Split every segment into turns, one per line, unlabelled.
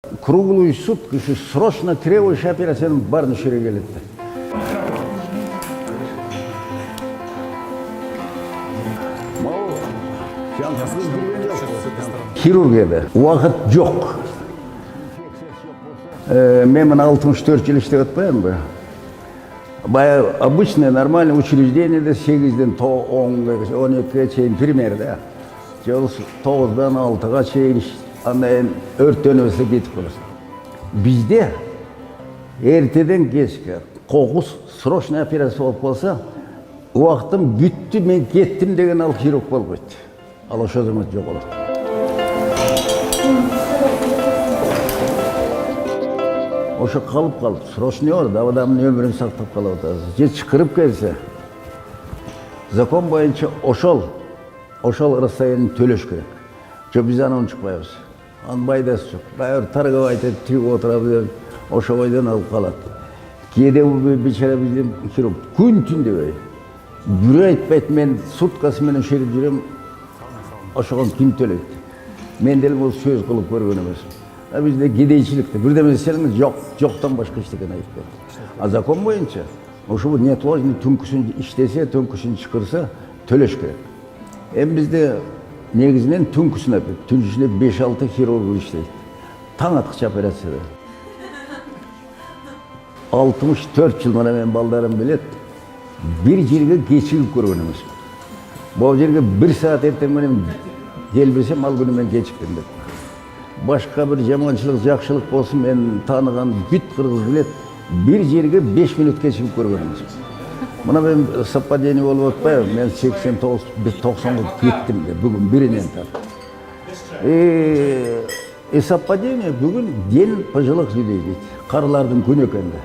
Круглый суд, срочно требующий операцияның барын шере келеді. Хирургияда уақыт жоқ. Мен 64 жыл істеп атпаймын ба? Обычное нормальное учреждениеде 8-ден 12-ге чейин примерде. 9-дан 6-га чейин андан өрттөнөбөсө кетип каласың. Бизде эртеден кечке кокус срочный операция болуп калса, убактым бүттү, мен кеттим деген ал хирург болбойт. Ал ошо zaman жоголот. Ошо калып, срочный орда, адамдын өмүрүн сактап калып атат. Же чакырып келсе, закон боюнча ошол расстоянияны төлөш керек. Жо биз анан чыкпайбыз. Анын пайдасы жок. Баары торговать айтып, тигип отурабыз, ошо бойдон алып калат. Кээде бичара биздин хирург күн түн дебей. Бирөө айтпайт, мен суткасы менен шерип жүрөм. Ошого ким төлөйт? Мен деле бул сөз кылып көргөн эмесмин. Бизде кедейчиликте бирдеме десеңиз жоктон башка эчтеке айтпайт. А закон боюнча ошо неотложный түнкүсүн иштесе, түнкүсүн чакырса төлөш керек. Эми бизде негизинен түнкүсүн апет. Түнкүсүнө 5-6 хирург иштейт. Таң аткыча операцияда. 64 жыл мына мен балдарым билет. Бир жерге кечигип көргөн эмесмин. Бул жерге 1 саат эртең менен келбесем, ал күнү мен кечиктим деп. Башка bir жаманчылык, жакшылык болсун, мен тааныган бүт кыргыз билет, бир жерге 5 минут кечигип көргөн эмесмин. Мына мен совпадение болуп атпайбы? Мен 89-90-га кеттим деп, бүгүн биринен тарт. Совпадение бүгүн день пожилых людей дейт. Карылардын күнү экен да.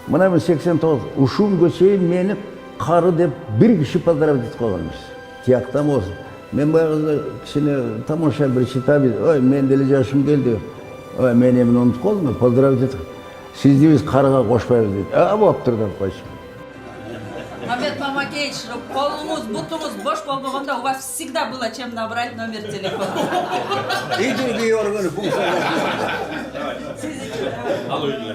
Мына мен 89 ушунга чейин мени кары деп бир киши поздравить этип койгон эмес. Тияктан болсун. Мен баягы кичине тамаша бир читап, ой, мен деле жашым келди. Ой, мен эми унутуп калдым, поздравить этип. Сизди биз карыга кошпайбыз дейт. Болуптур деп койчу.
Мамед Мамакеевич, колуңуз, бутуңуз бош болбогондо у вас всегда было чем набрать номер телефона.
Иди, органы, бул.
Siz için.